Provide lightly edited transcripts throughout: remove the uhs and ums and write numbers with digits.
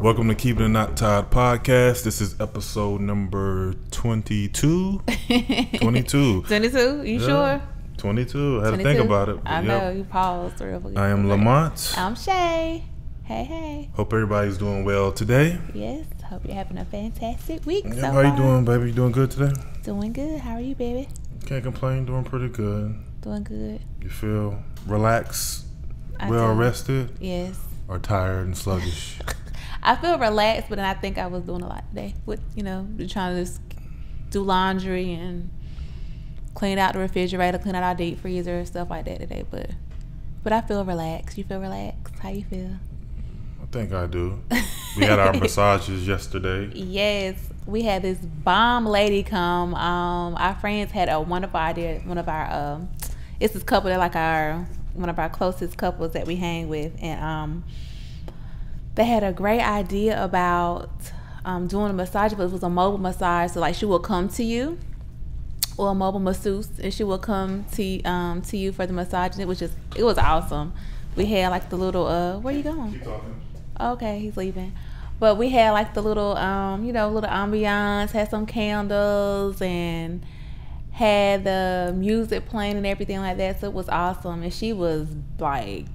Welcome to Keeping It Not Tied podcast. This is episode number 22. 22. 22? You sure? 22. I had 22? to think about it. I know, you paused real quick. I am Lamont. I'm Shay. Hey. Hope everybody's doing well today. Yes, hope you're having a fantastic week so How far. you doing, baby? You doing good today? Doing good. How are you, baby? Can't complain. Doing pretty good. Doing good. You feel relaxed, I well do. rested, Yes. or tired and sluggish? I feel relaxed, but then I think I was doing a lot today. With, trying to just do laundry and clean out the refrigerator, clean out our deep freezer, stuff like that today. But I feel relaxed. You feel relaxed? How you feel? I think I do. We had our massages yesterday. Yes, we had this bomb lady come. Our friends had a wonderful idea. It's this couple that one of our closest couples that we hang with, and they had a great idea about doing a massage, but it was a mobile massage. So like she will come to you, or a mobile masseuse, and she will come to you for the massage. And it was awesome. We had like the little where you going? Keep talking. Okay, he's leaving. But we had like the little little ambiance, had some candles and had the music playing and everything like that. So it was awesome. And she was like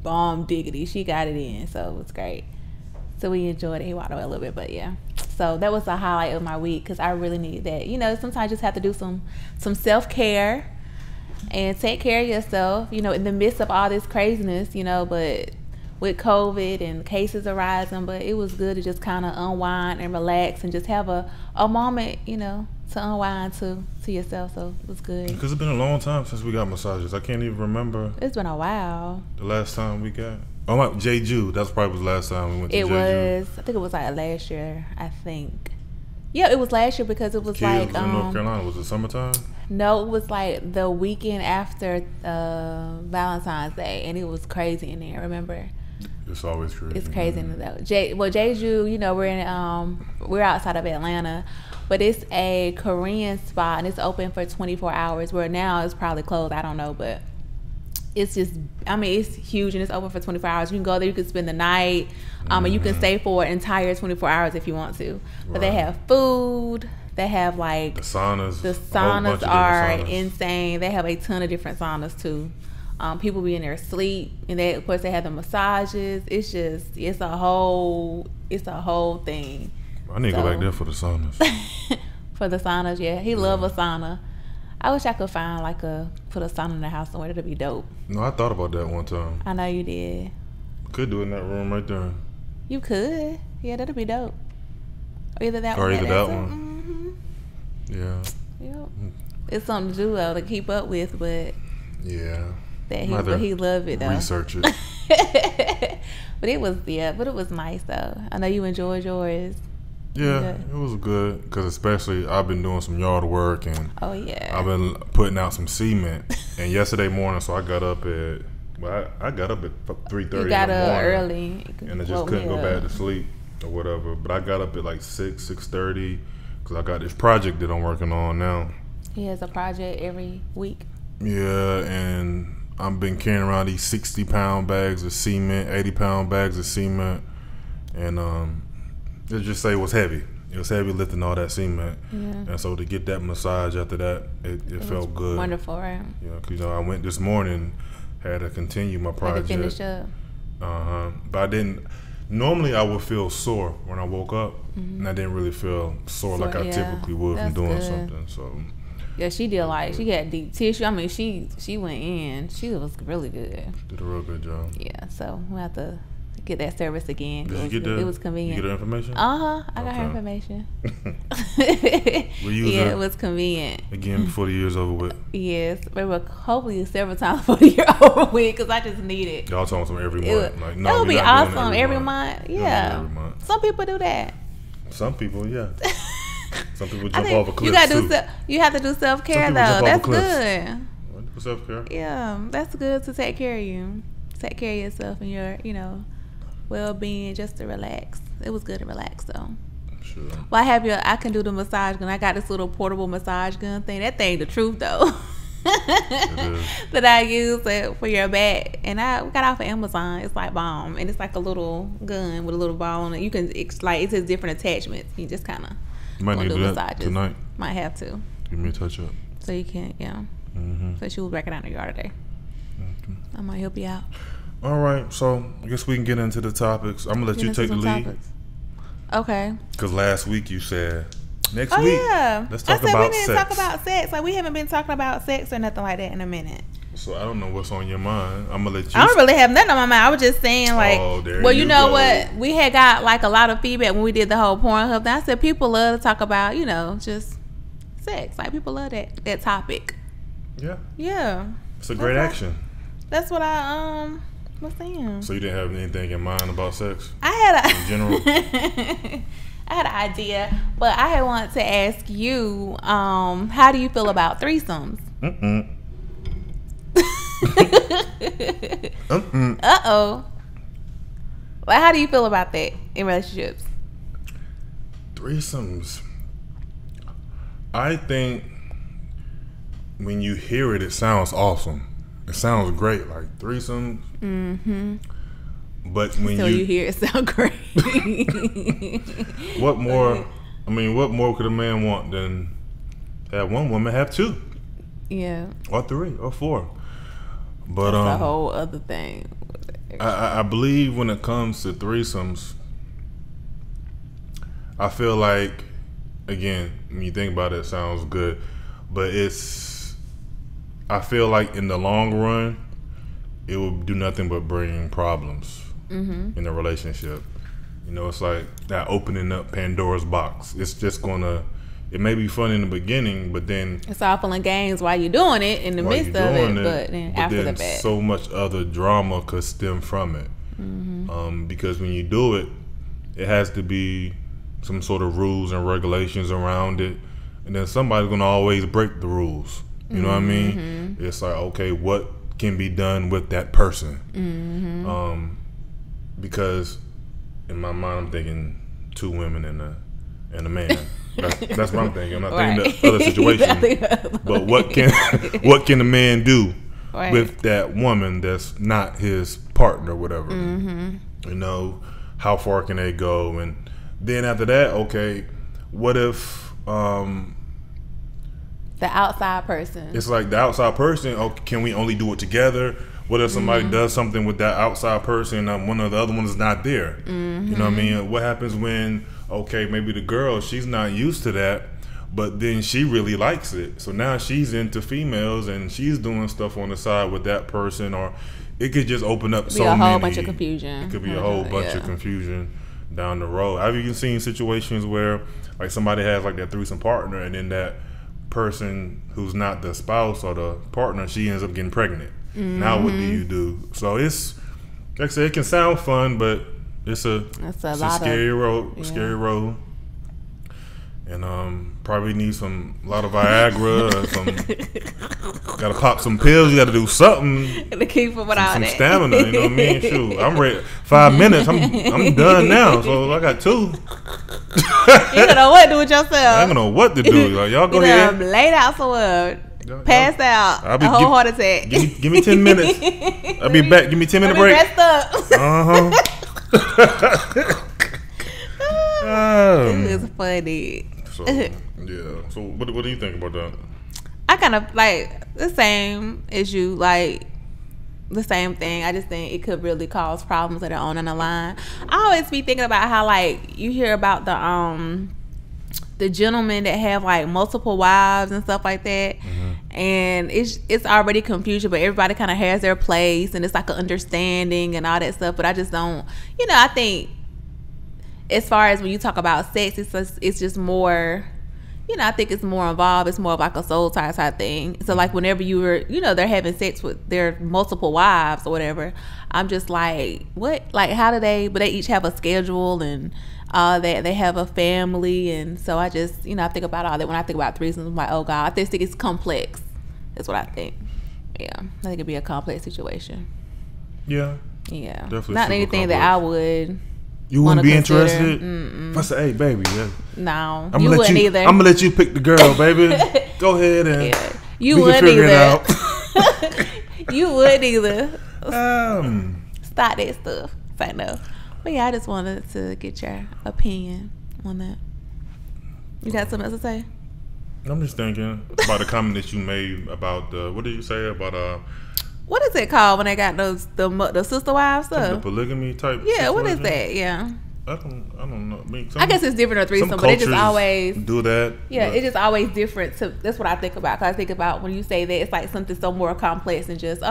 bomb diggity. She got it in, so it was great. So we enjoyed it. He walked away a little bit, but yeah. So that was the highlight of my week because I really need that. Sometimes you just have to do some self-care and take care of yourself, in the midst of all this craziness, but with COVID and cases arising. But it was good to just kind of unwind and relax and just have a moment, to unwind to yourself. So it was good. Because it's been a long time since we got massages. I can't even remember It's been a while. the last time we got. Oh my, J. Jude. That's probably the last time we went to J. Jude. I think it was like last year, I think. Yeah, it was last year because it was Kids was in North Carolina. Was it summertime? No, it was like the weekend after Valentine's Day, and it was crazy in there, remember? It's always crazy. It's crazy in there. Jeju, we're outside of Atlanta, but it's a Korean spot and it's open for 24 hours. Where now it's probably closed, I don't know, but it's just, it's huge and it's open for 24 hours. You can go there, you can spend the night, and you can stay for an entire 24 hours if you want to. But they have food. They have like the saunas. The saunas are insane. They have a ton of different saunas too. People be in there asleep, and of course they have the massages. It's a whole thing. I need to go back there for the saunas. For the saunas, yeah. He love a sauna. I wish I could find put a sauna in the house somewhere. That'd be dope. No, I thought about that one time. I know you did. Could do it in that room right there. You could. Yeah, that'd be dope. Or either that or one. Either that one. Mm-hmm. Yeah. Yep. It's something to do though, to keep up with, but yeah. He loved it though. Research it. but it was nice though. I know you enjoyed yours. Yeah, it was good because especially I've been doing some yard work and I've been putting out some cement. And yesterday morning, so I got up at 3:30 in the morning. You got up early, and I just couldn't go back to sleep or whatever. But I got up at like 6:30 because I got this project that I'm working on now. He has a project every week. Yeah, and I've been carrying around these 60-pound bags of cement, 80-pound bags of cement, and let's just say it was heavy. It was heavy lifting all that cement. Yeah. And so to get that massage after that, it felt good. Wonderful, right? Yeah, because I went this morning, had to continue my project. Had to finish up. But I didn't. Normally I would feel sore when I woke up, and I didn't really feel sore like I typically would from doing something. So. Yeah, she did she got deep tissue. She went in. She was really good. Did a real good job. Yeah, so we'll have to get that service again. It was convenient. You get her information? I got her information. It was convenient. Again, before the year's over with. Yes, but we'll hopefully several times before the year over with, because I just need it. Y'all talking about every month? That would be awesome. Every month. Yeah. Every month. Some people do that. Some people, yeah. Some people jump off a cliff you have to do self-care though. That's good. Self-care. Yeah, that's good to take care of you. Take care of yourself and your, well-being, just to relax. It was good to relax though. Sure. Well, I can do the massage gun. I got this little portable massage gun thing. That thing the truth though. that I use for your back, and I got off of Amazon. It's like bomb, and it's like a little gun with a little ball on it. You can it's has different attachments. You just kind of might need to do that tonight. Might have to give me a touch up. So you can, So she was working out in the yard today. Okay. I might help you out. All right, so I guess we can get into the topics. I'm gonna let you take the lead. Topics. Okay. Because last week you said next week. Yeah. Let's talk about we didn't sex. talk about sex. Like we haven't been talking about sex or nothing like that in a minute. So I don't know what's on your mind. I'm gonna let you. I don't really have nothing on my mind. I was just saying, like, well, you know what? We had got like a lot of feedback when we did the whole Pornhub thing. I said people love to talk about, just sex. Like people love that topic. Yeah. Yeah. It's a great action. That's what I was saying. So you didn't have anything in mind about sex? I had in general. I had an idea, but I had wanted to ask you, how do you feel about threesomes? Uh-oh. Well, how do you feel about that in relationships? Threesomes. I think when you hear it, it sounds awesome. It sounds great, like threesomes. Mm-hmm. But when you hear it sound great. What more? I mean, what more could a man want than have one woman have two? Yeah. Or three or four. But that's a whole other thing. I believe when it comes to threesomes, I feel like, again, when you think about it, it sounds good, but I feel like in the long run, it will do nothing but bring problems in a relationship. It's like that opening up Pandora's box. It's just it may be fun in the beginning, but then it's all fun and games while you're doing it in the midst of it, but then after the fact, so much other drama could stem from it. Because when you do it, it has to be some sort of rules and regulations around it, and then somebody's gonna always break the rules. You know what I mean? It's like, okay, what can be done with that person? Because in my mind, I'm thinking two women and a man. That's what I'm thinking. I'm not thinking the other situation. But what can a man do with that woman that's not his partner, or whatever? How far can they go? And then after that, okay, what if the outside person? It's like the outside person. Okay, can we only do it together? What if somebody does something with that outside person and one of the other one is not there? You know what I mean? What happens when, okay, maybe the girl, she's not used to that, but then she really likes it. So now she's into females and she's doing stuff on the side with that person, or it could just open up so many. A whole bunch of confusion. It could be a whole bunch of confusion down the road. I've even seen situations where like somebody has like that threesome partner, and then that person who's not the spouse or the partner, she ends up getting pregnant. Now what do you do? So it's, like I said, it can sound fun, but it's a scary road. Scary road. And probably need a lot of Viagra. Gotta pop some pills. You gotta do something to keep them without some stamina. You know what I mean? Shoot, I'm ready. 5 minutes. I'm done now. So I got 2. You don't know what to do with yourself. I don't know what to do. Like, y'all go ahead. Laid out somewhere. Passed out. A whole heart attack. Give me 10 minutes. I'll be back. Give me 10-minute break. Rest up. It was funny. So yeah. So what do you think about that? I kind of like the same as you, like the same thing. I just think it could really cause problems later on in the line. I always be thinking about how like you hear about the gentlemen that have like multiple wives and stuff like that, and it's already confusion, but everybody kind of has their place and it's like an understanding and all that stuff. But I just don't, I think as far as when you talk about sex, it's just more, I think it's more involved. It's more of like a soul tie type thing. So like whenever they're having sex with their multiple wives or whatever, I'm just like, what? Like how do they? But they each have a schedule and they have a family, and so I just I think about all that when I think about threesomes. I'm like, oh God, I just think it's complex. That's what I think. Yeah, I think it'd be a complex situation. Yeah. Yeah. Definitely. Not anything that I would. You wouldn't be interested? If I say, hey, baby, you wouldn't either. I'm gonna let you pick the girl, baby. Go ahead and you wouldn't either. You wouldn't either. Um, Stop that stuff. Say no. But yeah, I just wanted to get your opinion on that. You got something else to say? I'm just thinking about the comment that you made about what did you say about what is it called when they got those the sister wives the stuff? polygamy type? Yeah, what is situation? that? Yeah. I don't know. I mean, I guess it's different or threesome, some but it just cultures always do that. yeah, but it's just always different. That's what I think about. Cause I think about when you say that it's like something so more complex than just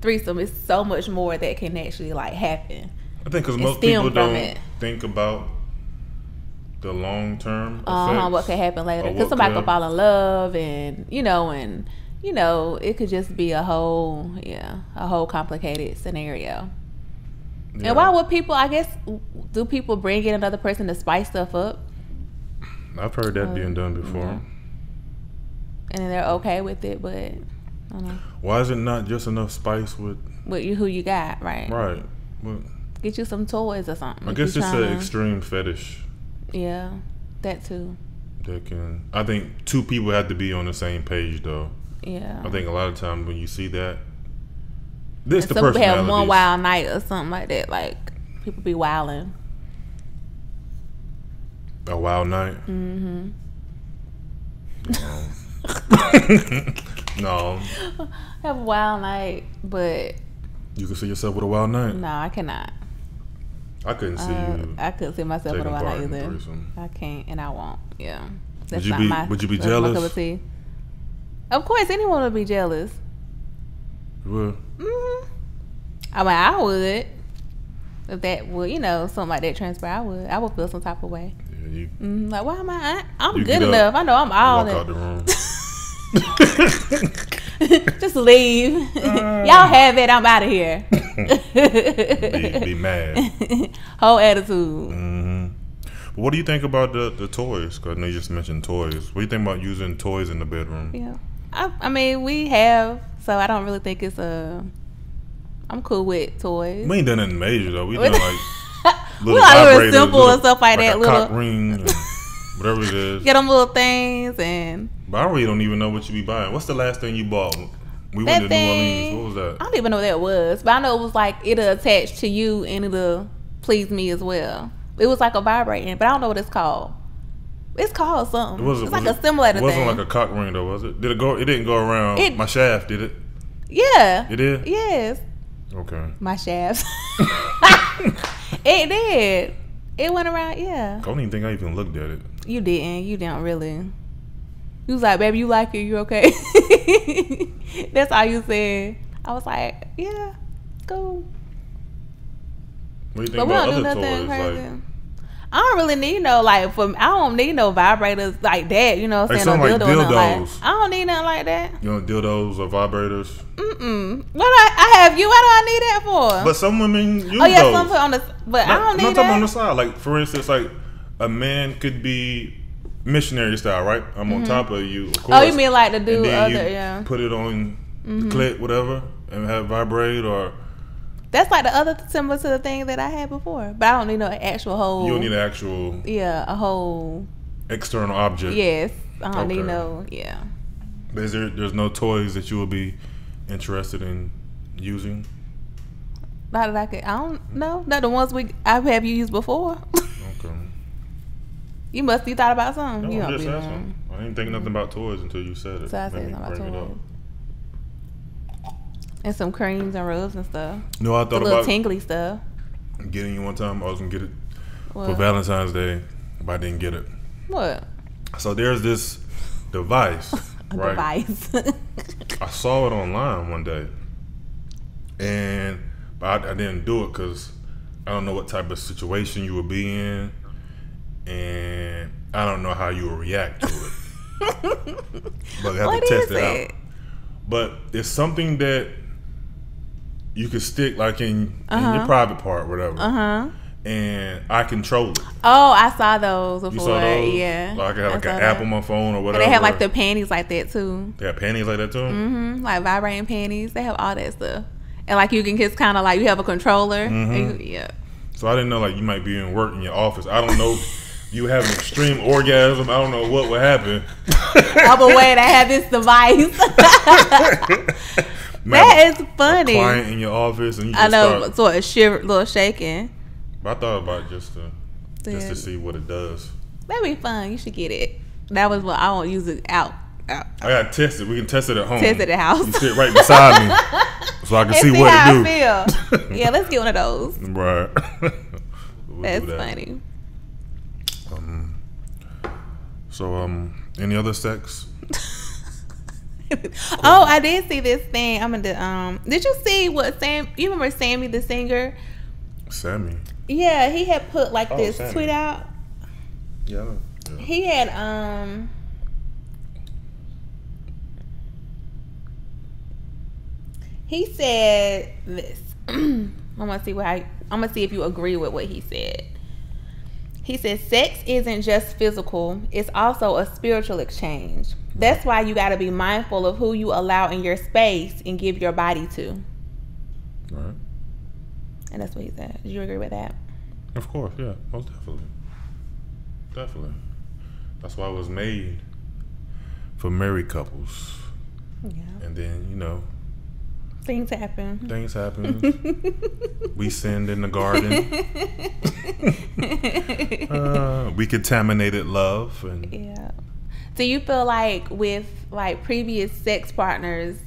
threesome. It's so much more that can actually like happen. I think because most people don't think about the long term effects. What could happen later? Because somebody could fall in love, and it could just be a whole complicated scenario. Yeah. And why would people? I guess do people bring in another person to spice stuff up? I've heard that being done before. Yeah. And then they're okay with it, but I don't know. Why is it not just enough spice with who you got, right? Right. Well, get you some toys or something. I guess it's an extreme fetish. Yeah, that too. I think two people have to be on the same page, though. Yeah. I think a lot of times when you see that, this the some people personalities. have one wild night or something like that. Like people be wilding. A wild night. Mm-hmm. No. Have a wild night, but you can see yourself with a wild night. No, I cannot. I couldn't see you. I couldn't see myself with a wild night either. I can't, and I won't. Yeah. Would you be jealous? My cup of tea. Of course, anyone would be jealous. You would? Mm-hmm. I mean, I would. If that would, something like that transpire, I would feel some type of way. Yeah, like, why am I? I'm good enough. I know I'm all walk out the room. Just leave. Y'all have it. I'm out of here. be mad. Whole attitude. Mm-hmm. But what do you think about the toys? Because I know you just mentioned toys. What do you think about using toys in the bedroom? Yeah, I mean, we have, so I don't really think it's I'm cool with toys. We ain't done nothing major though. We done like little vibrators, simple and stuff like that. A little cock ring, and whatever it is. Get them little things and. But I really don't even know what you be buying. What's the last thing you bought? We went to New Orleans. What was that? I don't even know what that was, but I know it was like it'll attach to you and it'll please me as well. It was like a vibrating, but I don't know what it's called. It's called something. It's like a stimulator thing. It wasn't like a cock ring though, was it? Did it go? It didn't go around my shaft, did it? Yeah. It did? Yes. Okay. My shaft. It did. It went around, yeah. I don't even think I even looked at it. You didn't. You didn't really. You was like, baby, you like it? You okay? That's all you said. I was like, yeah, cool. What do you think about other toys? Crazy. I don't really need I don't need no vibrators like that. You know what I'm saying? Like dildos. I don't need nothing like that. You know, dildos or vibrators? Mm-mm. I have you. What do I need that for? But some women use yeah, those. some put on the. But I don't need that. I'm talking on the side. Like, for instance, like a man could be missionary style, right? I'm on top of you, of course. Oh, you mean like to do other, put it on the clit, whatever, and have it vibrate or... That's like the other similar to the thing that I had before. But I don't need no actual whole... You don't need an actual... Yeah, a whole... External object. Yes. I don't need no... Yeah. But there's no toys that you would be interested in using? Not that I could... I don't know. Not the ones I've had you used before. Okay. You thought about something. No, you I'm don't just be asking. wrong. I didn't think nothing about toys until you said it. So I said something about toys. And some creams and rubs and stuff. No, I thought about tingly stuff. Getting you one time. I was gonna get it for Valentine's Day, but I didn't get it. What? So there's this device. Device. I saw it online one day, but I didn't do it because I don't know what type of situation you would be in, and I don't know how you would react to it. But I have to test it out. But it's something that you could stick like in your private part, whatever. And I control it. Oh, I saw those before. You saw those? Yeah. Like I have like an app on my phone or whatever. And they have like the panties like that too. They have panties like that too? Mm-hmm. Like vibrating panties. They have all that stuff. And like you can just kind of like you have a controller. And yeah. So I didn't know like you might be in work in your office. I don't know if you have an extreme orgasm. I don't know what would happen. Oh, but wait, I have this device. That is funny. A client in your office, and you I just know, start, sort of shiver, little shaking. But I thought about it just to see what it does. That'd be fun. You should get it. That was what I won't use it out. I gotta test it. We can test it at home. Test it at house. You sit right beside me, so I can see what how it do. I feel. Yeah, let's get one of those. Right. That's funny. So, any other sex? Oh, I did see this thing. Did you see what Sam? You remember Sammy the singer? Sammy. Yeah, he had put like this Sammy. tweet out. Yeah. He had he said this. I'm gonna see if you agree with what he said. He said, sex isn't just physical, it's also a spiritual exchange. That's why you got to be mindful of who you allow in your space and give your body to. Right. And that's what he said. Did you agree with that? Of course, yeah. Most definitely. Definitely. That's why it was made for married couples. Yeah. And then, Things happen. things happen. We sinned in the garden. We contaminated love. And Yeah. Do you feel like with like previous sex partners,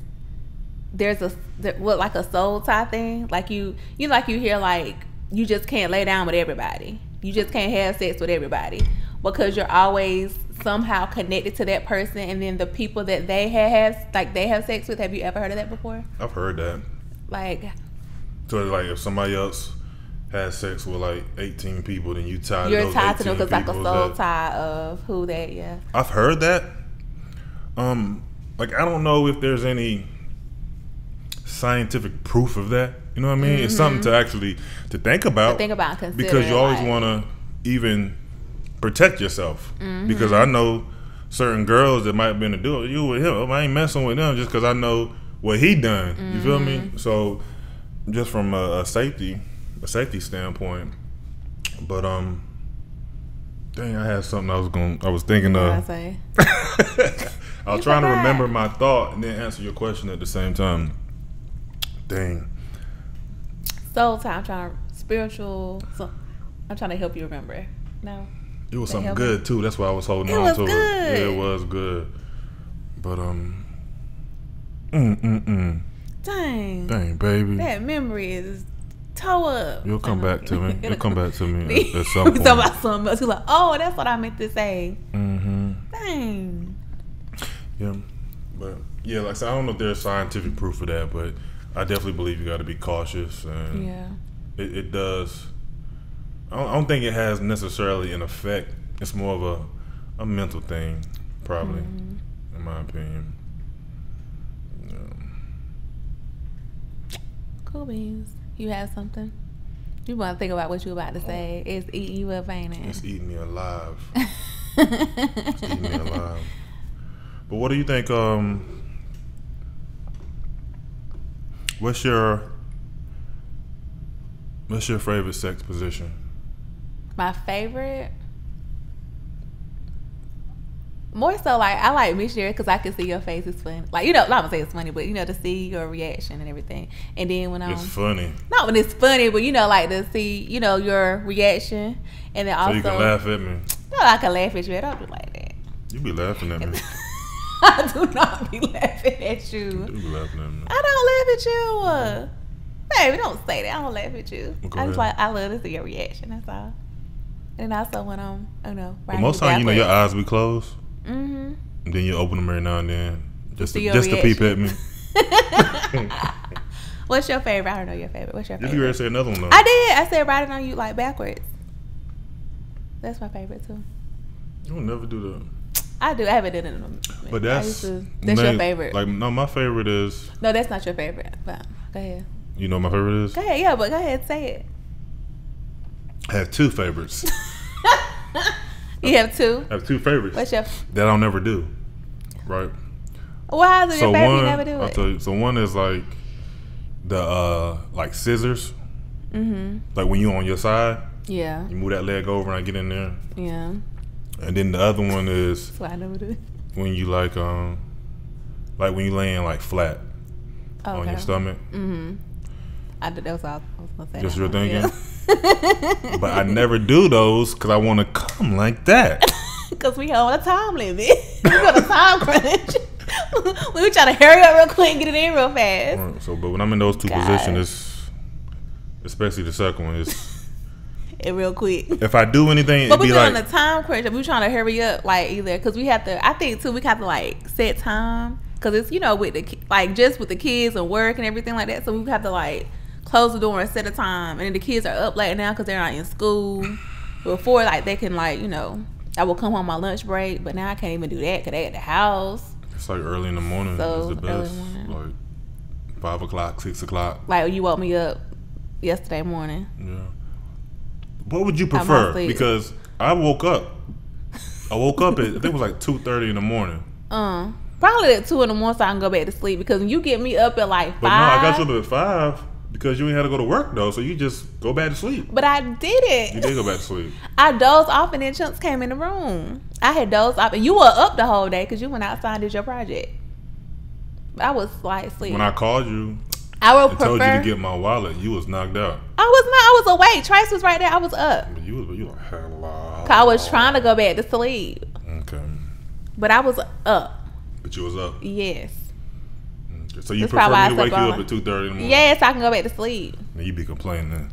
there's a soul tie thing? Like you hear like you just can't lay down with everybody. You just can't have sex with everybody because you're always somehow connected to that person, and then the people that they have sex with. Have you ever heard of that before? I've heard that. So if somebody else has sex with like 18 people, then you're tied to them because like a soul tie of who that. Yeah, I've heard that. I don't know if there's any scientific proof of that. You know what I mean? Mm-hmm. It's something to think about. Consider, because you always want to even protect yourself. Mm-hmm. Because I know certain girls that might have been to do it. You with him, I ain't messing with them just because I know what he done. Mm-hmm. You feel me? So just from a safety standpoint. But dang, I had something I was thinking of. I was trying to remember my thought and then answer your question at the same time. Dang. Soul time. I'm trying to help you remember. No. It was something good too. That's why I was holding on to it. Yeah, it was good. But Dang, baby. That memory is toe up. You'll come back to me. You'll come back to me at some point. We talking about something else. You're like, oh, that's what I meant to say. Mm-hmm. Dang. Yeah, but yeah, like I said, I don't know if there's scientific proof of that, but I definitely believe you got to be cautious, and it does. I don't think it has necessarily an effect. It's more of a mental thing, probably, in my opinion. Cool beans. You have something? You want to think about what you about to say? It's eating you up, ain't it? It's eating me alive. It's eating me alive. But what do you think? What's your favorite sex position? My favorite? More so, like, I like missionary because I can see your face. It's funny. Like, not gonna say it's funny, but to see your reaction and everything. And then when it's funny. Not when it's funny, but like to see your reaction, and then also so you can laugh at me. No, I can laugh at you. I don't do like that. You be laughing at me. I do not be laughing at you. You be laughing at me. I don't laugh at you. Baby, don't say that. I don't laugh at you. I just I love to see your reaction. That's all. And also when I'm, but most time, your eyes be closed. Mm-hmm. And then you open them every now and then, just to peep at me. What's your favorite? I don't know your favorite. What's your favorite? You already said another one though. I did. I said riding on you like backwards. That's my favorite too. You will never do that. I do. I haven't done it in a minute. But that's your favorite. Like, no, my favorite is. No, that's not your favorite. But go ahead. You know what my favorite is? Go ahead. Yeah, but go ahead. Say it. I have two favorites. You have two? I have two favorites. What's your? That I'll never do. Right. Why is it your favorite? You never do it. I'll tell you. So one is like the like scissors. Mm-hmm. Like when you on your side. Yeah. You move that leg over and I get in there. Yeah. And then the other one is that's why I never do it. When you like when you laying like flat. on your stomach. That was all I was gonna say. Just your thinking. Yeah. But I never do those because I want to come like that. Because we on a time limit. We got a time crunch. We try to hurry up real quick and get it in real fast. Right, so, but when I'm in those two positions, especially the second one, it real quick. If I do anything, but we be on like the time crunch. We trying to hurry up, like either because we have to. I think too, we have to like set time because it's with the just with the kids and work and everything like that. So we have to like close the door and set a time, and then the kids are up late now because they're not in school. Before like they can I will come home my lunch break, but now I can't even do that because they at the house. It's like early in the morning. So is the best. Like 5 o'clock, 6 o'clock. Like you woke me up yesterday morning. Yeah. What would you prefer? Because I woke up at I think it was like 2:30 in the morning. Probably at 2 in the morning so I can go back to sleep. Because when you get me up at like 5. But no, I got you up at 5 because you ain't had to go to work though, so you just go back to sleep. But I didn't. You did go back to sleep. I dozed off and then Chunks came in the room. I had dozed off and you were up the whole day because you went outside and did your project. I was like asleep. When I called you, I told you to get my wallet, you was knocked out. I was not. I was awake. Trace was right there. I was up. But you like hello. I was trying to go back to sleep. Okay. But I was up. But you was up. Yes. Okay. So you prefer me to wake you up at 2:30 in the morning? Yes, I can go back to sleep. Man, you be complaining then.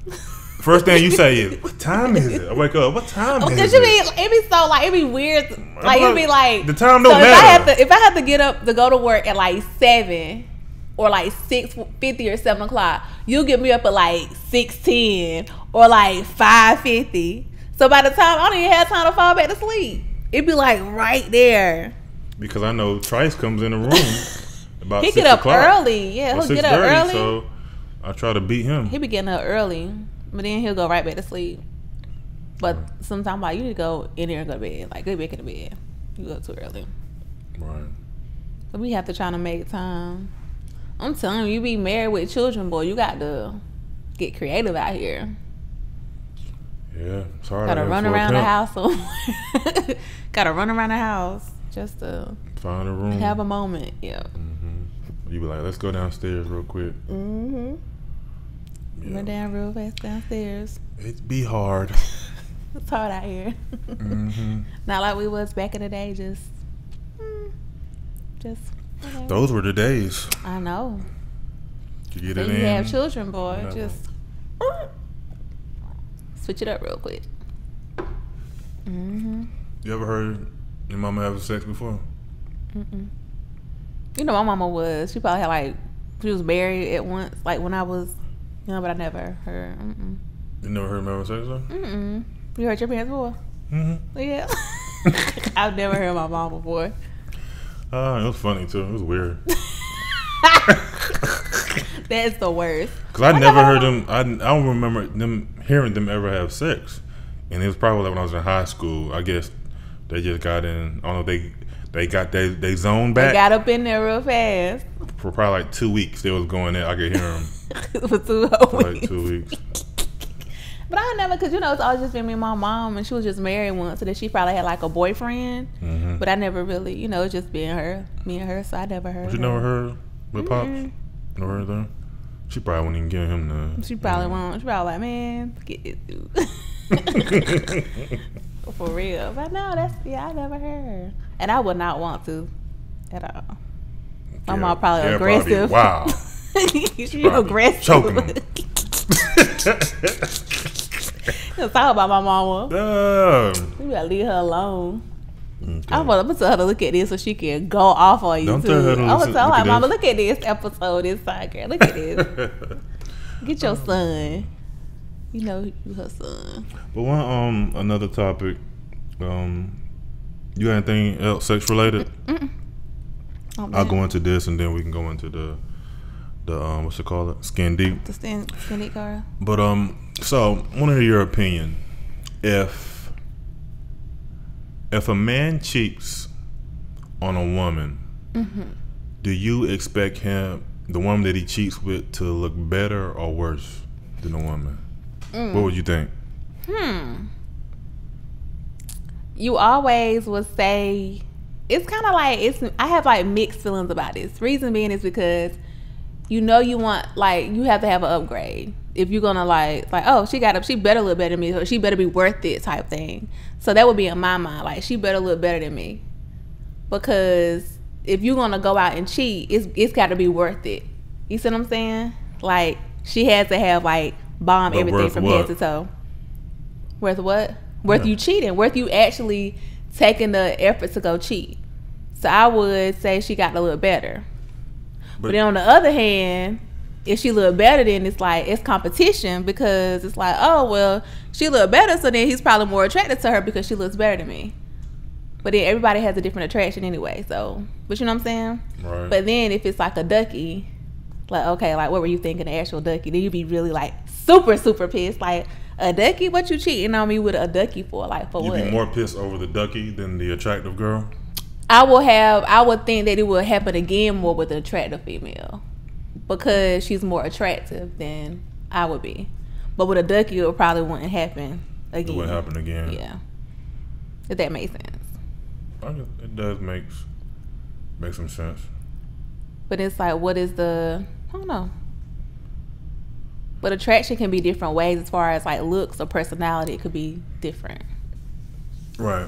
First thing you say is, "What time is it?" I wake up. What time is it? Because it be so like it be weird. Like it be like the time don't matter. If I have to get up to go to work at like 7 or like 6:50 or 7 o'clock, you'll get me up at like 6:10 or like 5:50. So by the time I don't even have time to fall back to sleep, it'd be like right there. Because I know Trice comes in the room about 6 He get up o'clock. early. Yeah, he'll get up early. So I try to beat him. He be getting up early, but then he'll go right back to sleep. But sometimes like you need to go in there and go to bed. Like go back in the bed. You go too early. Right. So we have to try to make time. I'm telling you, you be married with children, boy. You got to get creative out here. Yeah, it's hard. Gotta run around the house. Gotta run around the house just to find a room, have a moment. Yeah. You be like, let's go downstairs real quick. Yeah. Run down real fast downstairs. It'd be hard. It's hard out here. Not like we was back in the day. Just. Whatever. Those were the days. I know. You get so it you in. have children, boy. Never. Just switch it up real quick. You ever heard your mama having sex before? You know, my mama was. She probably had she was married at once, like when I was, but I never heard. You never heard mama having sex though? You heard your parents before? Yeah. I've never heard my mom before. It was funny too. It was weird. That's the worst. Cause I never heard them. I don't remember hearing them ever have sex, and it was probably like when I was in high school. I guess they just got in. I don't know. They got they zone back. They got up in there real fast. For probably like 2 weeks, they was going there. I could hear them. For 2 like 2 weeks. But I never, because it's always just been me and my mom, and she was just married once, so that she probably had like a boyfriend. But I never really, it's just me and her, so I never heard. But you never heard with Pops? Never heard that? She probably wouldn't even give him the. She probably won't. She probably like, man, get this dude. For real. But no, I never heard. And I would not want to at all. My mom probably aggressive. Wow. She aggressive. Choking him. Let's talk about my mama. You gotta leave her alone. Okay. I'm gonna tell her to look at this so she can go off on you. Don't too. tell her to I'm gonna tell her, Mama, this. look at this episode, this side girl. Look at this. Get your son. You know you her son. But one another topic. You got anything else sex related? I'll go into this and then we can go into the what's it called? Skin deep. The skin deep, Cara. But so I want to hear your opinion. If a man cheats on a woman, do you expect the woman that he cheats with, to look better or worse than the woman? What would you think? You always would say, it's kind of like, I have like mixed feelings about this. Reason being is because you know you want, like, you have to have an upgrade. If you're gonna like, oh, she better look better than me, or she better be worth it type thing. So that would be in my mind, like, she better look better than me. Because if you're gonna go out and cheat, it's got to be worth it. You see what I'm saying? Like, she has to have, like, bomb But everything worth from what? head to toe. Worth what? Worth you cheating. Worth you actually taking the effort to go cheat. So I would say she got to look better. But then on the other hand, if she look better, then it's like, it's competition, because it's like, oh, well, she look better, so then he's probably more attracted to her because she looks better than me. But then everybody has a different attraction anyway, so, but you know what I'm saying? Right. But then if it's like a ducky, like, okay, like, what were you thinking, the actual ducky? Then you be really, like, super, super pissed. Like, a ducky? What you cheating on me with a ducky for? Like, for what? You be more pissed over the ducky than the attractive girl? I would think that it would happen again more with an attractive female, because she's more attractive than I would be. But with a ducky, it probably wouldn't happen again. It wouldn't happen again. Yeah. If that makes sense. It does make some sense. But it's like, what is I don't know. But attraction can be different ways, as far as like looks or personality. It could be different. Right.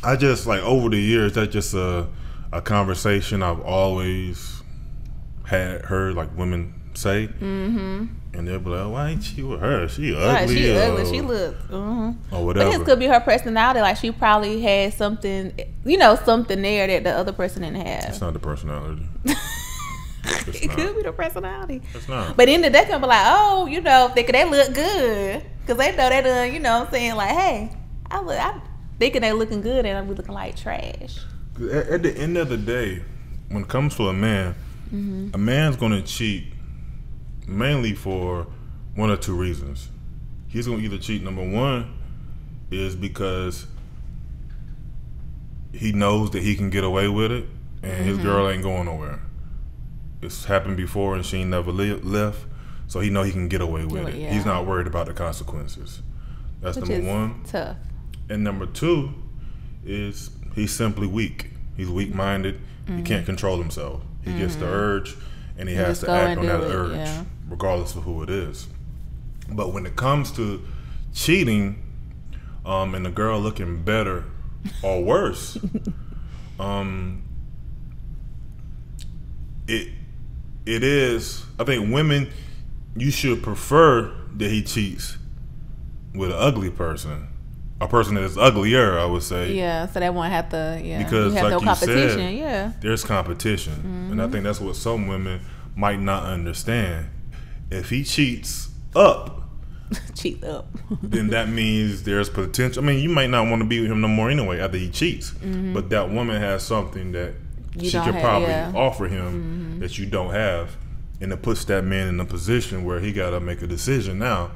I just, like, over the years, that's just a conversation I've always heard, like, women say. Mm-hmm. And they'll be like, why ain't she with her? She ugly. Right, she ugly. She looks. Mm-hmm. Or whatever. But this could be her personality. Like, she probably had something, something there that the other person didn't have. It's not the personality. It could be the personality. It's not. But then they can be like, oh, thinking they look good. Because they know they done, what I'm saying? Like, hey, I'm thinking they looking good and I'm looking like trash. At the end of the day, when it comes to a man, mm-hmm. a man's going to cheat mainly for one or two reasons. He's going to either cheat, number one, is because he knows that he can get away with it and mm-hmm. his girl ain't going nowhere. It's happened before and she ain't never left, so he know he can get away with it. Yeah. He's not worried about the consequences. That's Which number is one. Tough. And number two is he's simply weak. He's weak-minded. Mm-hmm. He can't control himself. He mm-hmm. gets the urge, and he has to act on that urge, regardless of who it is. But when it comes to cheating, and the girl looking better or worse, it is. I think women, you should prefer that he cheats with an ugly person. A person that is uglier, I would say. Yeah, so they won't have to, because, you have like no you competition, said, there's competition. Mm-hmm. And I think that's what some women might not understand. If he cheats up, then that means there's potential. I mean, you might not want to be with him no more anyway after he cheats. Mm-hmm. But that woman has something that she could probably offer him that you don't have. And it puts that man in a position where he got to make a decision now.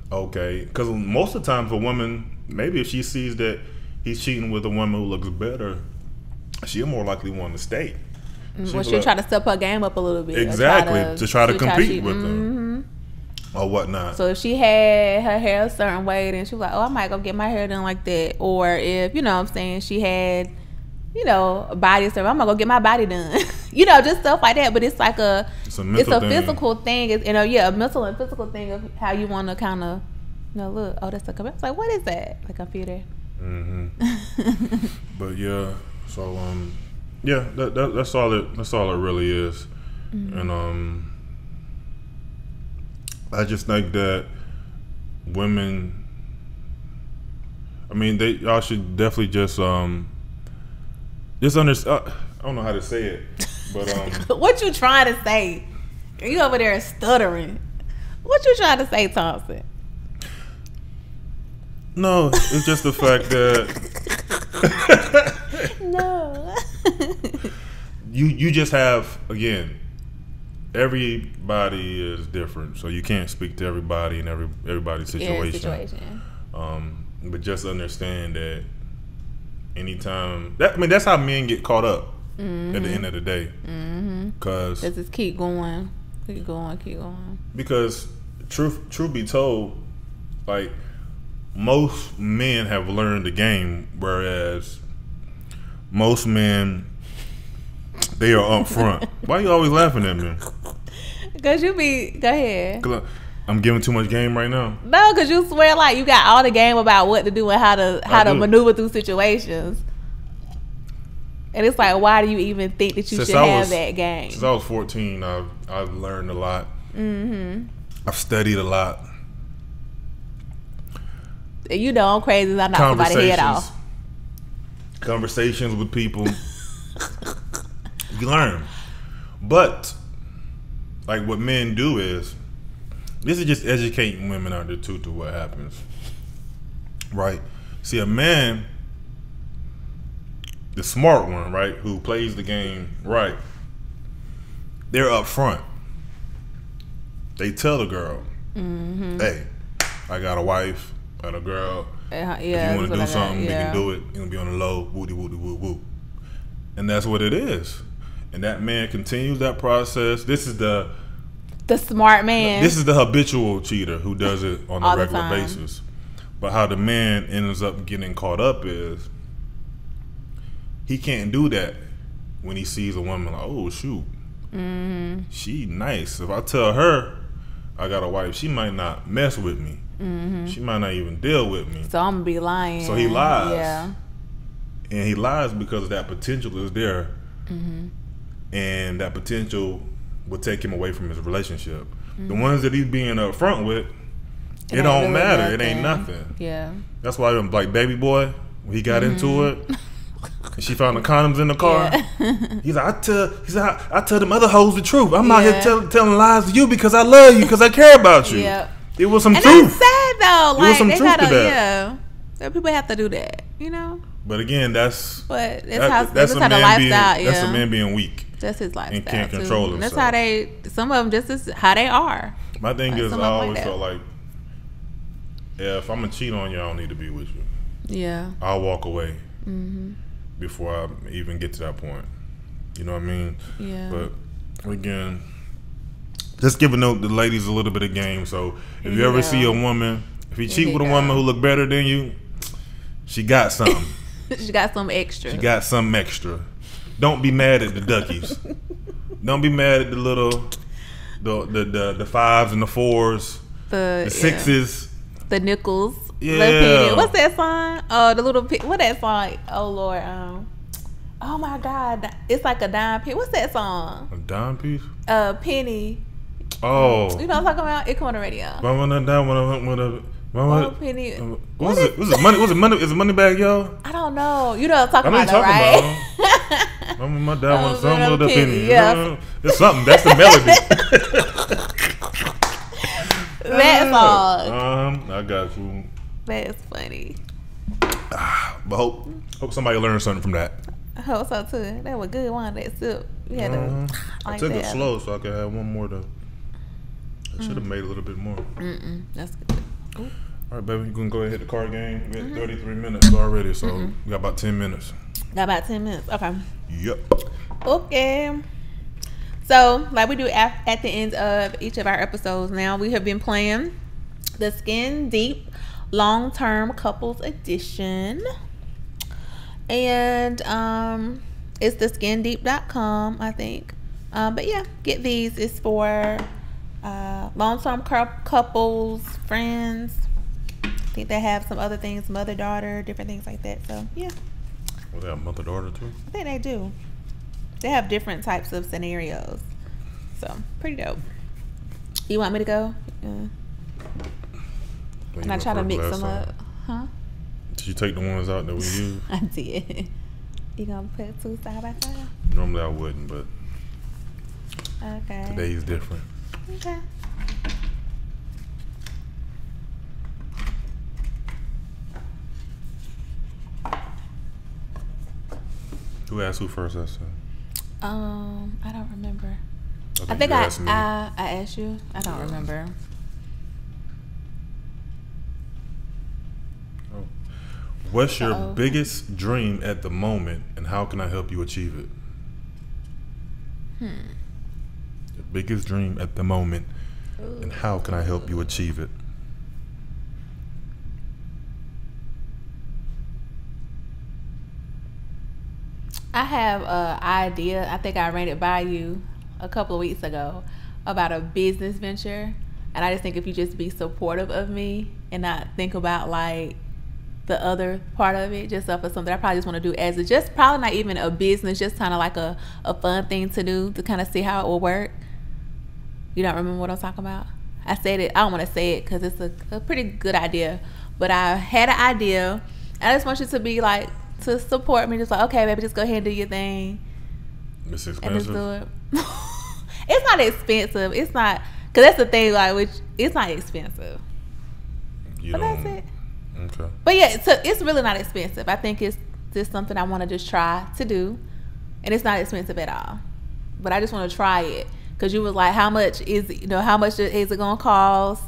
Okay, because most of the time for women, maybe if she sees that he's cheating with a woman who looks better, she'll more likely want to stay. She'll try to step her game up a little bit. Exactly, to try to compete with them or whatnot. So if she had her hair a certain way, then she was like, oh, I might go get my hair done like that. Or if, what I'm saying, she had, a body stuff, I'm going to go get my body done. Just stuff like that. But it's like it's a physical thing. A mental and physical thing of how you want to kind of, look, oh, that's a computer. It's like, what is that? The computer. Mm-hmm. But yeah, so that's all it really is. Mm-hmm. And I just think that women, I mean, y'all should definitely just understand. I don't know how to say it, but what you trying to say? You over there stuttering. What you trying to say, Thompson? No, it's just the fact that no. you just have, again, everybody is different, so you can't speak to everybody and everybody's situation. But just understand that anytime that's how men get caught up at the end of the day. Because just keep going. Because truth be told, like, most men have learned the game, whereas most men, they are up front. Why are you always laughing at me? Cause you be go ahead. I'm giving too much game right now. No, cause you swear like you got all the game about what to do and how to maneuver through situations. And it's like, why do you even think that you should have that game? Since I was 14, I've learned a lot. I've studied a lot. You know I'm crazy. I'm not somebody's head off. Conversations with people. You learn. But like what men do is, this is just educating women out there too to what happens. Right? See, a man, the smart one, right, who plays the game right, they're up front. They tell the girl, hey, I got a wife, I got a girl. If you want to do something, we can do it. You're going to be on the low, woody, woody, woo, woo. And that's what it is. And that man continues that process. This is the smart man. This is the habitual cheater who does it on a regular basis. But how the man ends up getting caught up is he can't do that when he sees a woman like, oh, shoot. She nice. If I tell her I got a wife, she might not mess with me. She might not even deal with me. So I'm going to be lying. So he lies. Yeah. And he lies because that potential is there. And that potential will take him away from his relationship. The ones that he's being upfront with, it don't really matter. Nothing. It ain't nothing. Yeah. That's why I'm like Baby Boy, when he got into it, and she found the condoms in the car. He's like, I tell them other hoes the truth. I'm out here telling lies to you because I love you, because I care about you. It was some truth. That's sad though. Like, it was some truth to that. Yeah. People have to do that, you know. But again, that's how the lifestyle. That's a man being weak. That's his lifestyle. And can't control himself. That's how some of them just is how they are. My thing is, I always felt like, if I'm gonna cheat on you, I don't need to be with you. Yeah. I'll walk away before I even get to that point. You know what I mean? Yeah. But again, just giving the ladies a little bit of game. So if you ever see a woman, if you cheat with a woman who look better than you, she got something. She got some extra. She got something extra. Don't be mad at the duckies. Don't be mad at the little, the fives and the fours, the sixes, the nickels. Yeah. What's that song? Oh, the little what that song? Oh Lord, oh my God, it's like a dime piece. What's that song? A dime piece? Penny. Oh. You know what I'm talking about? It come on the radio. Penny. What was it? Was it money? Was it money? Is it money bag, y'all? I don't know. You know what I'm talking about, though, right? My dad wants some of the penny. Yeah. It's something. That's the melody. That song. I got you. That's funny. But hope somebody learned something from that. I hope so too. That was good one. That soup. You had to. I took it slow so I could have one more. I should have made a little bit more. That's good. Ooh. All right, baby, you can go ahead and hit the card game. We had 33 minutes already, so we got about 10 minutes. Got about 10 minutes. Okay. Yep. Okay. So, like we do at the end of each of our episodes now, we have been playing the Skin Deep Long-Term Couples Edition. And it's the skindeep.com, I think. But yeah, get these. It's for long-term couples, friends. I think they have some other things, mother, daughter, different things like that. So yeah. Well, they have mother, daughter too? I think they do. They have different types of scenarios. So pretty dope. You want me to go? And I try to mix them up. Huh? Did you take the ones out that we used? I did. You gonna put two side by side? Normally I wouldn't, but okay. Today's different. Okay. Who asked who first? I said. I don't remember. I think I asked you. I don't remember. Oh. What's your biggest dream at the moment, and how can I help you achieve it? Your biggest dream at the moment, and how can I help you achieve it? I have an idea. I think I ran it by you a couple of weeks ago, about a business venture, and I just think if you just be supportive of me and not think about like the other part of it, just for something I probably just want to do as a, just probably not even a business, just kind of like a fun thing to do to kind of see how it will work. You don't remember what I'm talking about? I said it. I don't want to say it because it's a pretty good idea, but I had an idea. I just want you to be like, to support me, just like, okay, baby, just go ahead and do your thing. It's expensive. And just do it. It's not expensive. It's not, because that's the thing, like, which it's not expensive. But that's it. Okay. But yeah, so it's really not expensive. I think it's just something I want to just try to do, and it's not expensive at all. But I just want to try it because you was like, how much is it gonna cost?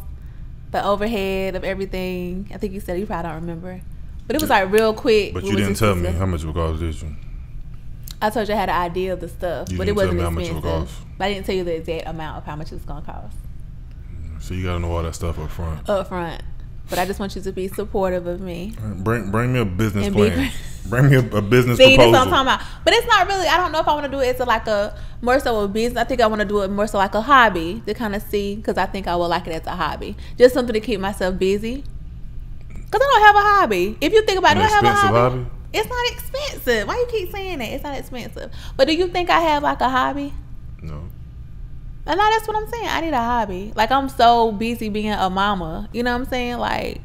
The overhead of everything. I think you said, you probably don't remember, but it was like real quick. But you didn't tell me how much it would cost, did you? I told you I had an idea of the stuff, but it wasn't expensive. But I didn't tell you the exact amount of how much it's gonna cost. So you gotta know all that stuff up front. But I just want you to be supportive of me. Bring me a business plan. Bring me a business See, proposal. that's what I'm talking about. But it's not really, I don't know if I want to do it as like a, more so a business. I think I want to do it more so like a hobby to kind of see, because I think I would like it as a hobby. Just something to keep myself busy. Because I don't have a hobby. If you think about it, do I have a hobby? It's not expensive. Why you keep saying that? It's not expensive. But do you think I have like a hobby? No. And now that's what I'm saying. I need a hobby. Like, I'm so busy being a mama. You know what I'm saying? Like,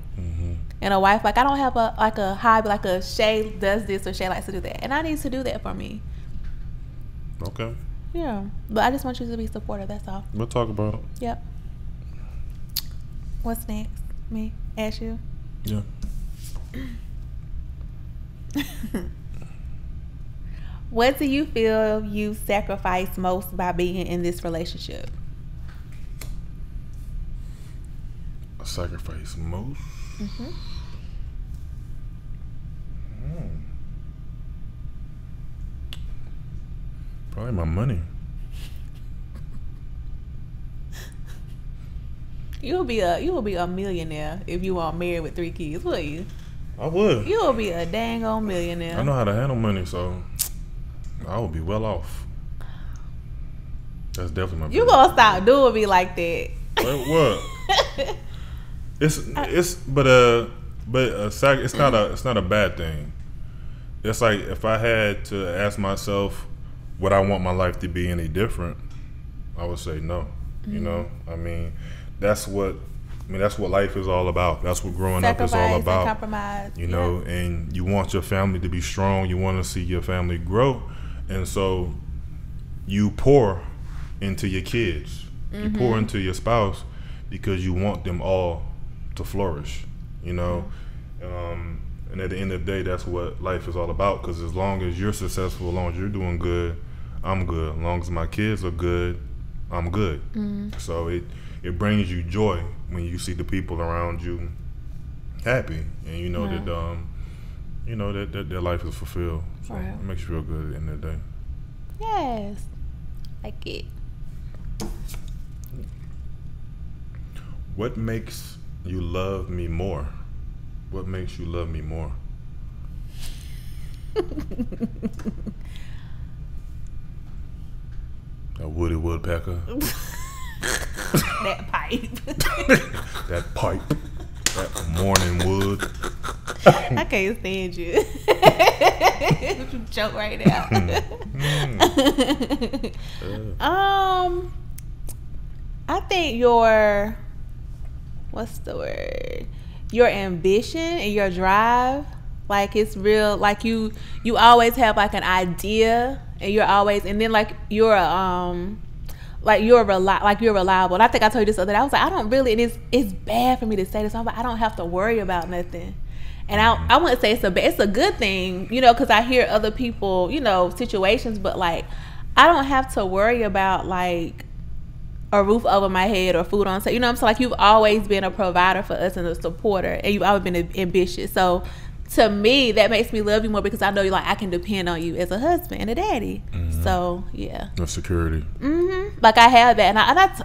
and a wife. Like, I don't have a hobby. Like, a Shay does this or Shay likes to do that. And I need to do that for me. Okay. Yeah. But I just want you to be supportive. That's all. We'll talk about it. Yep. What's next? Me? Ask you? Yeah. What do you feel you sacrifice most by being in this relationship? I sacrifice most? Probably my money. You will be a millionaire if you weren't married with 3 kids, will you? I would. You will be a dang old millionaire. I know how to handle money, so I would be well off. That's definitely my. You gonna stop doing me like that? What? It's not a bad thing. It's like if I had to ask myself, would I want my life to be any different? I would say no. You know, I mean, that's what life is all about. That's what growing up is all about. And compromise. You know, and you want your family to be strong. You want to see your family grow, and so you pour into your kids. You pour into your spouse because you want them all to flourish. You know, and at the end of the day, that's what life is all about. Because as long as you're successful, as long as you're doing good, I'm good. As long as my kids are good, I'm good. So it brings you joy when you see the people around you happy, and you know that their life is fulfilled. So it makes you feel good at the end of the day. Yes, like it. What makes you love me more? What makes you love me more? A woody woodpecker. That pipe. That pipe. That morning wood. I can't stand you. You joke right now. I think your, what's the word? Your ambition and your drive. Like, it's real. Like, you always have like an idea, and you're always, and then like you're reliable. And I think I told you this other day. I was like, I don't really, and it's bad for me to say this. I'm like, I don't have to worry about nothing. And I wouldn't say it's a good thing, you know, because I hear other people, you know, situations, but like, I don't have to worry about like a roof over my head or food on table. You know what I'm saying? Like, you've always been a provider for us and a supporter, and you've always been ambitious. So to me, that makes me love you more because I know like I can depend on you as a husband and a daddy. So yeah, the security. Like, I have that, and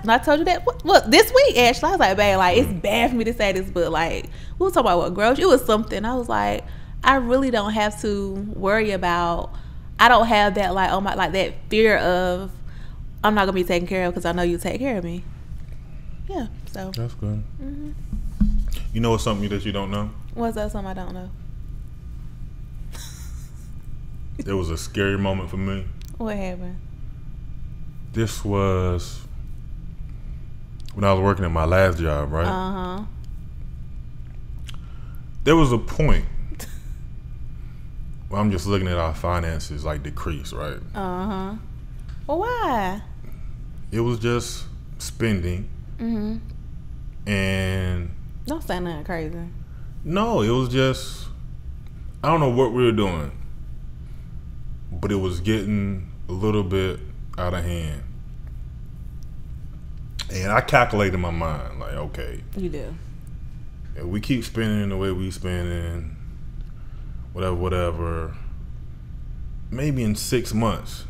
I told you that. Well, this week actually, I was like, babe, like it's bad for me to say this, but like we were talking about what gross. It was something. I was like, I really don't have to worry about. I don't have that like, oh my, like that fear of I'm not gonna be taken care of because I know you take care of me. Yeah, so That's good. You know what's something that you don't know? what's that? Something I don't know. It was a scary moment for me. What happened? This was when I was working at my last job, right? Uh huh. There was a point where I'm just looking at our finances like decrease, right? Uh huh. Well, why? It was just spending, and Don't say nothing crazy. no, it was just I don't know what we were doing, but it was getting a little bit out of hand. And I calculated in my mind, like, okay, You do. if we keep spending the way we spending, whatever, maybe in 6 months,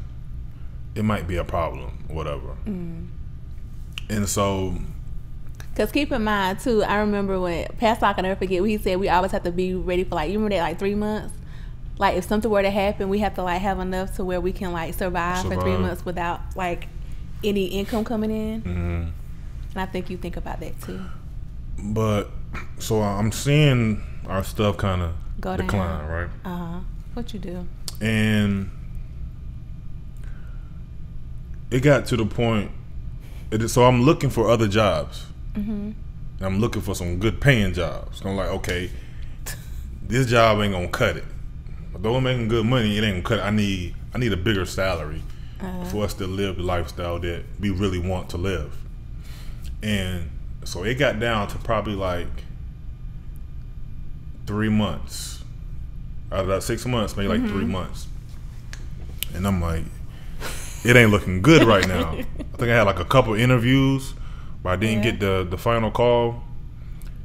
it might be a problem, whatever. And so, Cause keep in mind too, I remember when Pastor, I can never forget what he said. We always have to be ready for like, you remember that like 3 months. Like if something were to happen, we have to like have enough to where we can like survive for 3 months without like any income coming in. And I think you think about that too. but so I'm seeing our stuff kind of Go decline, down. right? What you do? And it got to the point. So I'm looking for other jobs. And I'm looking for some good paying jobs. I'm like, okay, this job ain't gonna cut it. Though I'm making good money, it ain't gonna cut it. I need a bigger salary for us to live the lifestyle that we really want to live. And so it got down to probably like 3 months. Out of that 6 months, maybe like 3 months. And I'm like, it ain't looking good right now. I think I had like a couple interviews, but I didn't get the final call.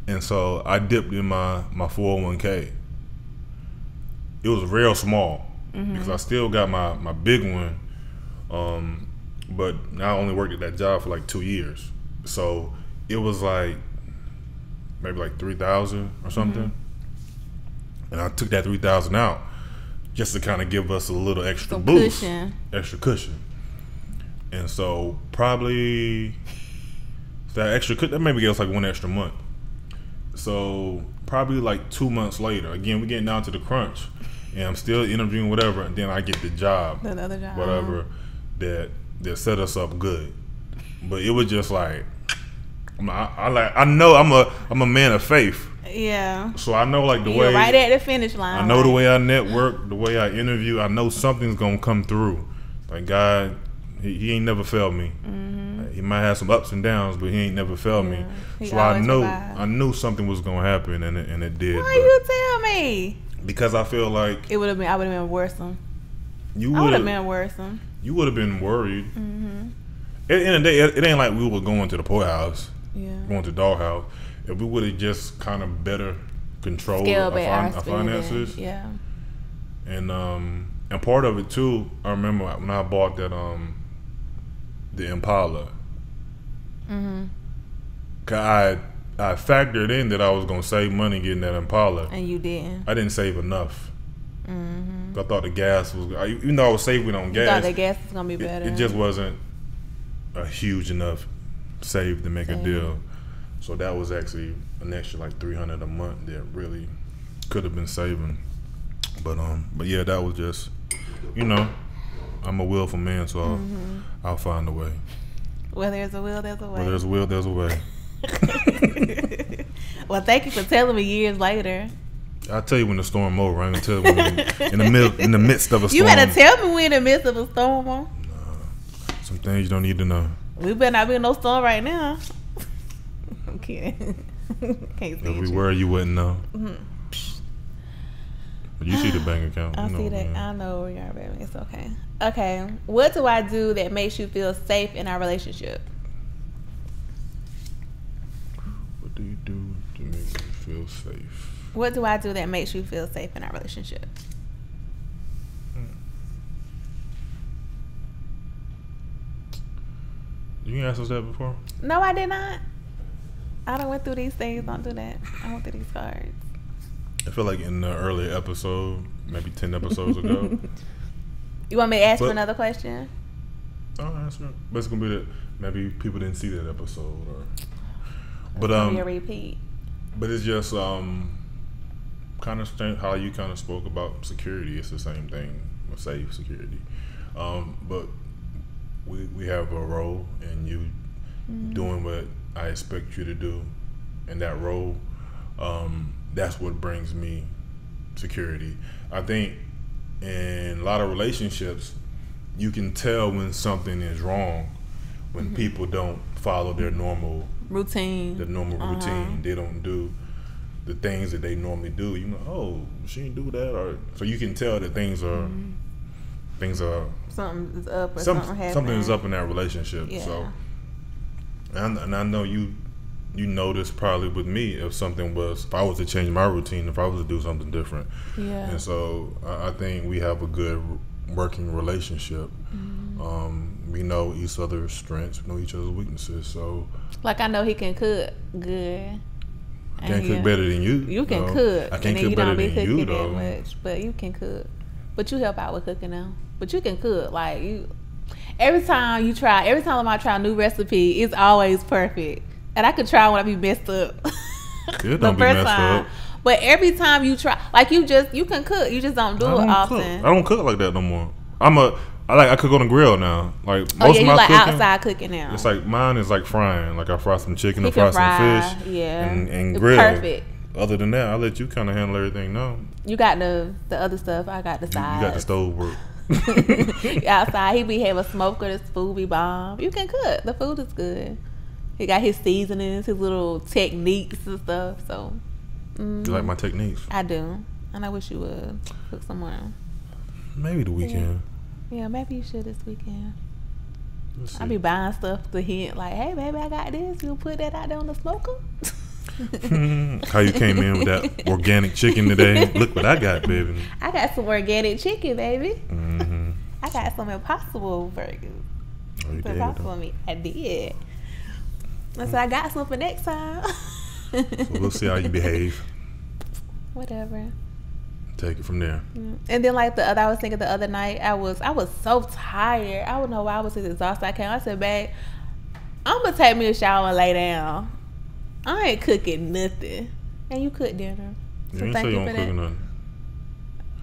And so I dipped in my 401k. It was real small because I still got my big one. But I only worked at that job for like 2 years. So it was like maybe like 3,000 or something. And I took that 3,000 out just to kind of give us a little extra boost, extra cushion. And so probably that extra that maybe gave us like 1 extra month. So probably like 2 months later, again we're getting down to the crunch, and I'm still interviewing whatever, and then I get the job, The other job, whatever that set us up good. But it was just like I know I'm a man of faith. Yeah. So I know like the You're way right at the finish line. I know the way I network, the way I interview, I know something's gonna come through. Like God, he ain't never failed me. He might have some ups and downs, but he ain't never failed me. So I knew something was gonna happen, and it did. Why you tell me? Because I feel like I would have been worse. You would have been worse. You would have been worried. At the end of the day, it ain't like we were going to the poorhouse, going to the doghouse. If we would have just kind of better controlled our finances, and part of it too, I remember when I bought that the Impala. I factored in that I was gonna save money getting that Impala, and you didn't. I didn't save enough. I thought the gas was, even though I was saving on gas, you thought the gas was gonna be better. It just wasn't a huge enough save to make a deal. So that was actually an extra like $300 a month that really could have been saving. But yeah, that was just, I'm a willful man, so I'll find a way. Where there's a will, there's a way. Where there's a will, there's a way. Well, thank you for telling me years later. I'll tell you when the storm over. I ain't gonna tell you when in the midst of a storm. You better tell me we're in the midst of a storm. Nah, some things you don't need to know. We better not be in no storm right now. I'm kidding. Can't If we were, you wouldn't know. But you see the bank account. I see that. I know where you are, baby. It's okay. Okay. What do I do that makes you feel safe in our relationship? What do you do to make you feel safe? What do I do that makes you feel safe in our relationship? You asked us that before? No, I did not. I done went through these things. Don't do that. I went through these cards. I feel like in the earlier episode, maybe 10 episodes ago. You want me to ask you another question? Oh, that's right. But it's gonna be that maybe people didn't see that episode, or. But It's gonna be a repeat. But it's just kind of how you kind of spoke about security. It's the same thing, safe security. But we have a role, and you doing what I expect you to do in that role. That's what brings me security. I think in a lot of relationships, you can tell when something is wrong when people don't follow their normal routine. They don't do the things that they normally do. You know, oh, she didn't do that, or so you can tell that things are something is up, or something is up in that relationship. Yeah. So, and I know you notice probably with me if I was to change my routine, if I was to do something different. Yeah. And so I think we have a good working relationship. We know each other's strengths, we know each other's weaknesses. So, like, I know he can cook good. I can't cook better than you. You can cook. I can't cook better than you, though. That much, but you can cook. But you help out with cooking now. But you can cook. Like, you. Every time I try a new recipe, it's always perfect. And I could try when I be messed up. It don't be messed up. But every time you try, like, you can cook. You just don't do it often. I don't cook like that no more. I cook on the grill now. Like most of my like cooking, outside cooking now. It's like mine is like frying. Like I fry some chicken, I fry some fish, and grill. Perfect. Other than that, I let you kind of handle everything. No, you got the other stuff. I got the sides. You got the stove work. Outside, he be having a smoker. This food be bomb. You can cook. The food is good. He got his seasonings, his little techniques and stuff. So, you like my techniques? I do, and I wish you would cook somewhere. Maybe the weekend. Yeah, maybe you should this weekend. I be buying stuff to hint like, hey, baby, I got this. You put that out there on the smoker. How you came in with that organic chicken today? Look what I got, baby. I got some organic chicken, baby. I got some Impossible burgers. Oh, you did? Impossible meat. I did. So I got some for next time. So we'll see how you behave. Whatever. Take it from there. And then like I was thinking the other night, I was so tired. I don't know why I was so exhausted. I said, babe, I'm gonna take me a shower and lay down. I ain't cooking nothing. And you cook dinner. So you ain't thank say you you don't for cook that. nothing.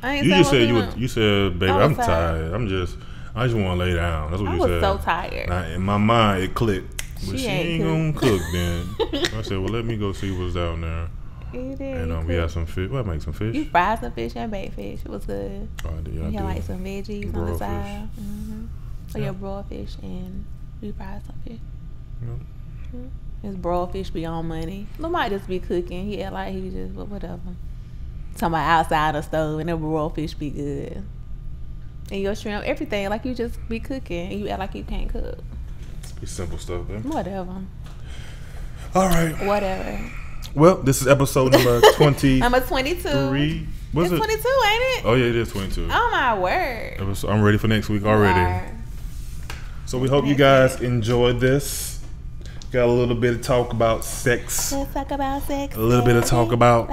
I You just said you said, baby, I'm tired. I just want to lay down. That's what you said. I was so tired. Now, in my mind, it clicked. But she ain't gonna cook then. I said, well, let me go see what's down there. You did. And we had some fish. What, make some fish? You fried some fish and baked fish. It was good. Oh, I did. You had like some veggies on the side. So yeah. your broiled fish and we fried some fish. Yeah. His broiled fish be on money. Might just be cooking. He act like he just, but whatever. Talking about outside the stove and the broiled fish be good. And your shrimp, everything, like you just be cooking and you act like you can't cook. It's simple stuff, man. Whatever. All right. Whatever. Well, this is episode number 20. Number 22. It's 22, ain't it? Oh, yeah, it is 22. Oh, my word. I'm ready for next week already. So we hope you guys enjoyed this. Got a little bit of talk about sex. Let's talk about sex. A little bit of talk about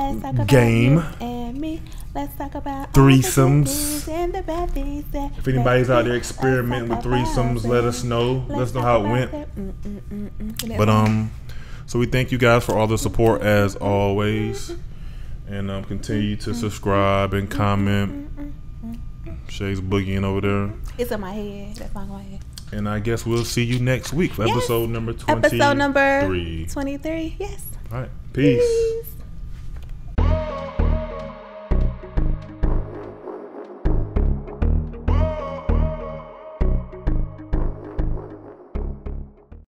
game. You and me. Let's talk about threesomes. And the bad things that if anybody's out there experimenting with threesomes, let us know. Let us know how it went. But so we thank you guys for all the support as always, and continue to subscribe and comment. Shay's boogieing over there. It's in my head. That's not my head. And I guess we'll see you next week for episode number 23. Episode number 23. Yes. All right. Peace.